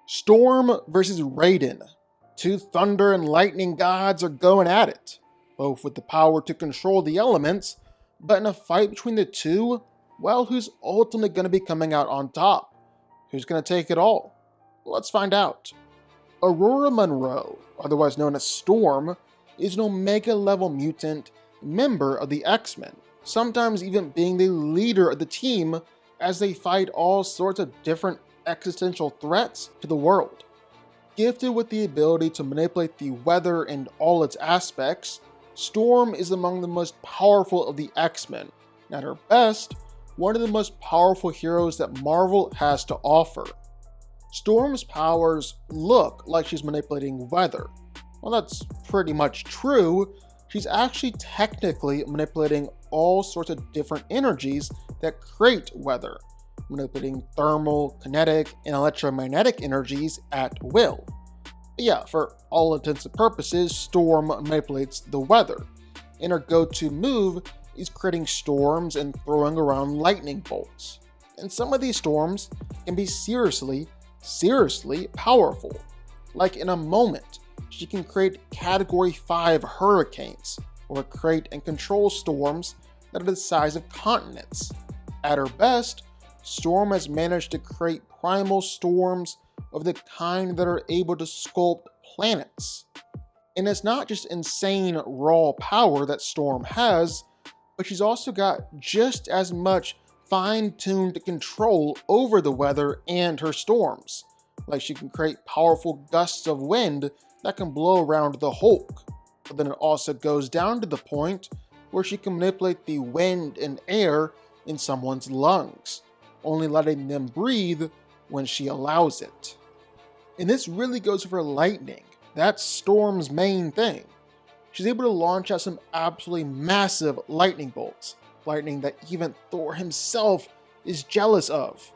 Storm versus Raiden. Two thunder and lightning gods are going at it, both with the power to control the elements, but in a fight between the two, well, who's ultimately going to be coming out on top? Who's going to take it all? Let's find out. Aurora Monroe, otherwise known as Storm, is an Omega-level mutant member of the X-Men, sometimes even being the leader of the team as they fight all sorts of different existential threats to the world. Gifted with the ability to manipulate the weather and all its aspects, Storm is among the most powerful of the X-Men, and at her best, one of the most powerful heroes that Marvel has to offer. Storm's powers look like she's manipulating weather. Well, that's pretty much true. She's actually technically manipulating all sorts of different energies that create weather, manipulating thermal, kinetic, and electromagnetic energies at will. But yeah, for all intents and purposes, Storm manipulates the weather, and her go-to move is creating storms and throwing around lightning bolts. And some of these storms can be seriously powerful. Like in a moment, she can create Category 5 hurricanes, or create and control storms that are the size of continents. At her best, Storm has managed to create primal storms of the kind that are able to sculpt planets. And it's not just insane raw power that Storm has, but she's also got just as much fine-tuned control over the weather and her storms. Like she can create powerful gusts of wind that can blow around the Hulk. But then it also goes down to the point where she can manipulate the wind and air in someone's lungs, only letting them breathe when she allows it. And this really goes for lightning. That's Storm's main thing. She's able to launch out some absolutely massive lightning bolts, lightning that even Thor himself is jealous of.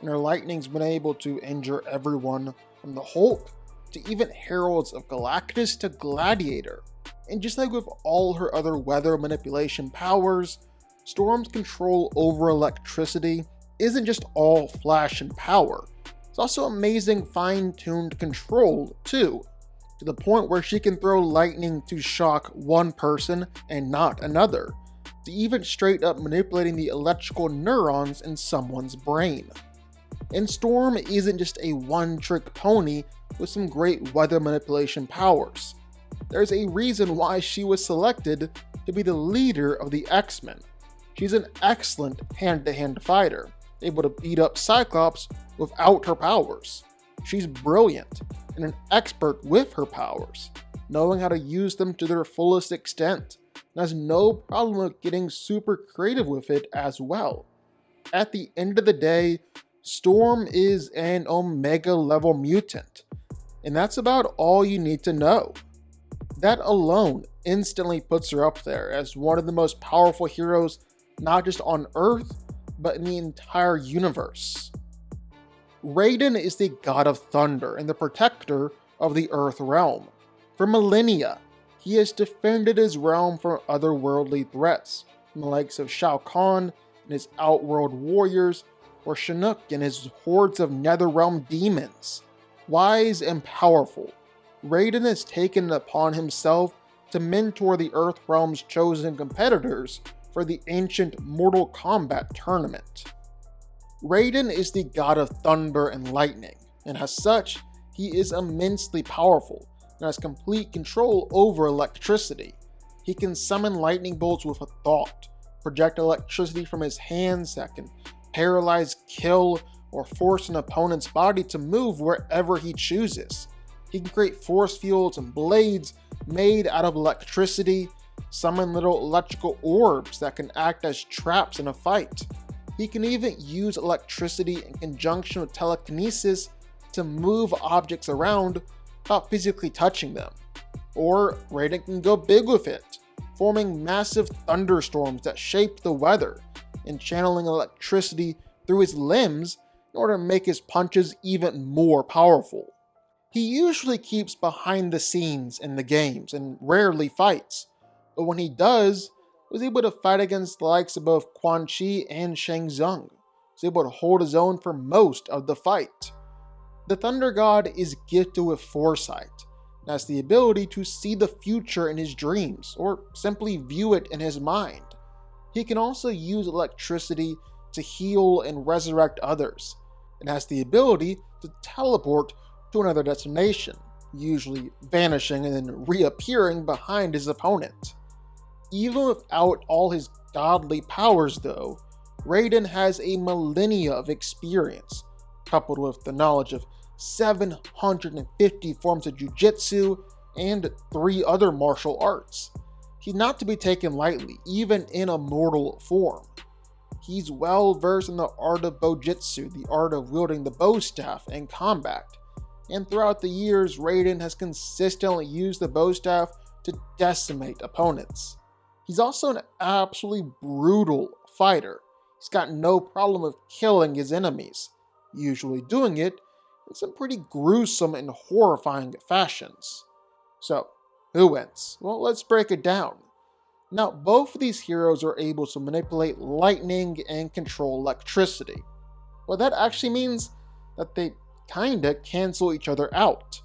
And her lightning's been able to injure everyone from the Hulk to even Heralds of Galactus to Gladiator. And just like with all her other weather manipulation powers, Storm's control over electricity isn't just all flash and power. It's also amazing fine-tuned control too, to the point where she can throw lightning to shock one person and not another, to even straight up manipulating the electrical neurons in someone's brain. And Storm isn't just a one-trick pony with some great weather manipulation powers. There's a reason why she was selected to be the leader of the X-Men. She's an excellent hand-to-hand fighter, able to beat up Cyclops without her powers. She's brilliant and an expert with her powers, knowing how to use them to their fullest extent, and has no problem with getting super creative with it as well. At the end of the day, Storm is an Omega level mutant, and that's about all you need to know. That alone instantly puts her up there as one of the most powerful heroes, not just on Earth, but in the entire universe. Raiden is the god of thunder and the protector of the Earth realm. For millennia, he has defended his realm from otherworldly threats, from the likes of Shao Kahn and his outworld warriors, or Chinook and his hordes of netherrealm demons. Wise and powerful, Raiden has taken it upon himself to mentor the Earthrealm's chosen competitors for the ancient Mortal Kombat tournament. Raiden is the god of thunder and lightning, and as such, he is immensely powerful and has complete control over electricity. He can summon lightning bolts with a thought, project electricity from his hands that can paralyze, kill, or force an opponent's body to move wherever he chooses. He can create force fields and blades made out of electricity, summon little electrical orbs that can act as traps in a fight. He can even use electricity in conjunction with telekinesis to move objects around without physically touching them. Or Raiden can go big with it, forming massive thunderstorms that shape the weather, and channeling electricity through his limbs in order to make his punches even more powerful. He usually keeps behind the scenes in the games and rarely fights, but when he does, was able to fight against the likes of both Quan Chi and Shang Tsung. Was able to hold his own for most of the fight. The Thunder God is gifted with foresight, and has the ability to see the future in his dreams, or simply view it in his mind. He can also use electricity to heal and resurrect others, and has the ability to teleport to another destination, usually vanishing and then reappearing behind his opponent. Even without all his godly powers though, Raiden has a millennia of experience, coupled with the knowledge of 750 forms of jujitsu and 3 other martial arts. He's not to be taken lightly, even in a mortal form. He's well versed in the art of bojutsu, the art of wielding the bow staff in combat, and throughout the years, Raiden has consistently used the bow staff to decimate opponents. He's also an absolutely brutal fighter. He's got no problem with killing his enemies, usually doing it in some pretty gruesome and horrifying fashions. So, who wins? Well, let's break it down. Now, both of these heroes are able to manipulate lightning and control electricity. Well, that actually means that they kinda cancel each other out.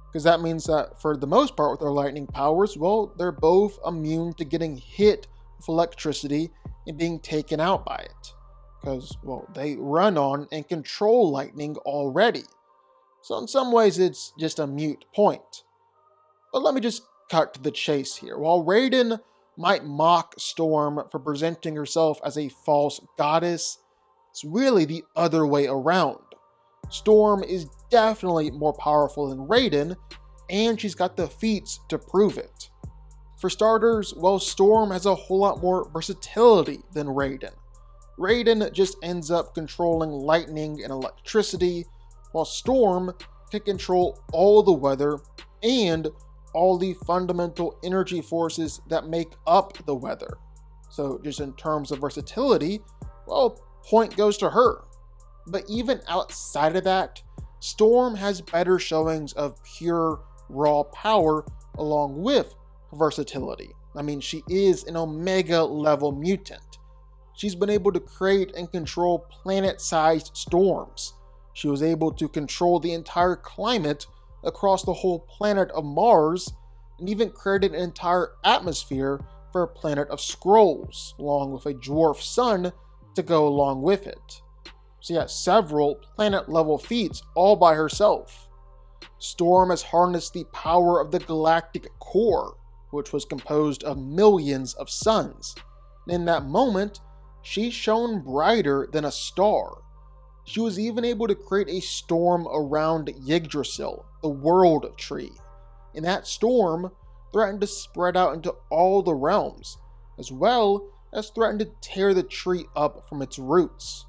Because that means that for the most part with their lightning powers, well, they're both immune to getting hit with electricity and being taken out by it. Because, well, they run on and control lightning already. So in some ways it's just a moot point. But let me just cut to the chase here. While Raiden might mock Storm for presenting herself as a false goddess, it's really the other way around. Storm is definitely more powerful than Raiden, and she's got the feats to prove it. For starters, well, Storm has a whole lot more versatility than Raiden. Raiden just ends up controlling lightning and electricity, while Storm can control all the weather and all the fundamental energy forces that make up the weather. So just in terms of versatility, well, point goes to her. But even outside of that, Storm has better showings of pure, raw power along with versatility. I mean, she is an Omega level mutant. She's been able to create and control planet-sized storms. She was able to control the entire climate across the whole planet of Mars, and even created an entire atmosphere for a planet of Skrulls, along with a dwarf sun to go along with it. So yeah, several planet-level feats all by herself. Storm has harnessed the power of the galactic core, which was composed of millions of suns. And in that moment, she shone brighter than a star. She was even able to create a storm around Yggdrasil, the World Tree. And that storm threatened to spread out into all the realms, as well as threatened to tear the tree up from its roots.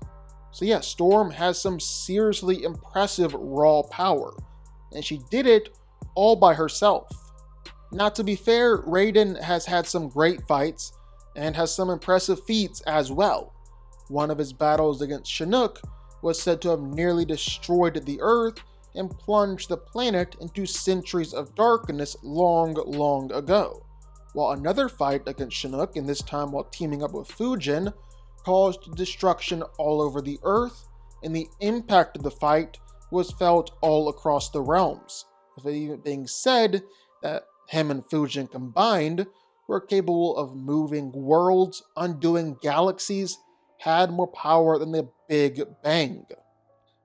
So yeah, Storm has some seriously impressive raw power, and she did it all by herself. Now to be fair, Raiden has had some great fights, and has some impressive feats as well. One of his battles against Chinook was said to have nearly destroyed the Earth and plunged the planet into centuries of darkness long ago. While another fight against Chinook, and this time while teaming up with Fujin, caused destruction all over the Earth, and the impact of the fight was felt all across the realms, with it even being said that him and Fujin combined were capable of moving worlds, undoing galaxies, had more power than the Big Bang.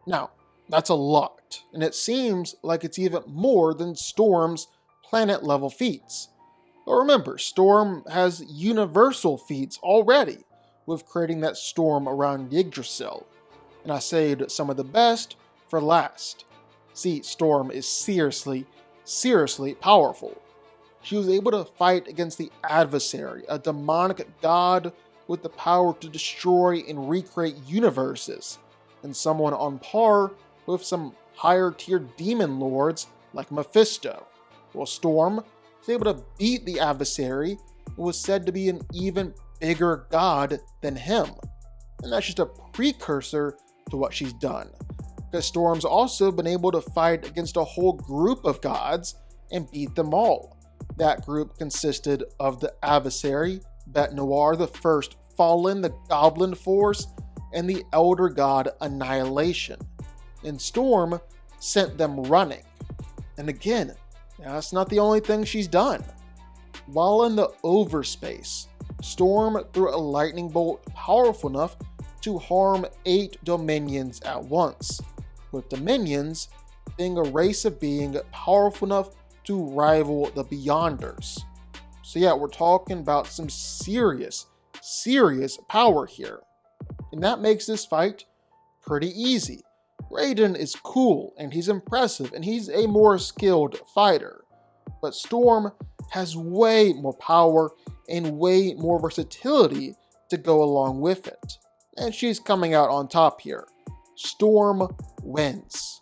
Now, that's a lot, and it seems like it's even more than Storm's planet-level feats. But remember, Storm has universal feats already, with creating that storm around Yggdrasil, and I saved some of the best for last. See, Storm is seriously powerful. She was able to fight against the Adversary, a demonic god with the power to destroy and recreate universes, and someone on par with some higher tier demon lords like Mephisto. While Storm was able to beat the Adversary and was said to be an even bigger god than him. And that's just a precursor to what she's done, because Storm's also been able to fight against a whole group of gods and beat them all. That group consisted of the Adversary, Bet Noir the First Fallen, the Goblin Force, and the Elder God Annihilation. And Storm sent them running. And again, that's not the only thing she's done. While in the overspace, Storm threw a lightning bolt powerful enough to harm 8 Dominions at once, with Dominions being a race of being powerful enough to rival the Beyonders. So yeah, we're talking about some serious power here. And that makes this fight pretty easy. Raiden is cool and he's impressive and he's a more skilled fighter. But Storm has way more power and way more versatility to go along with it. And she's coming out on top here. Storm wins.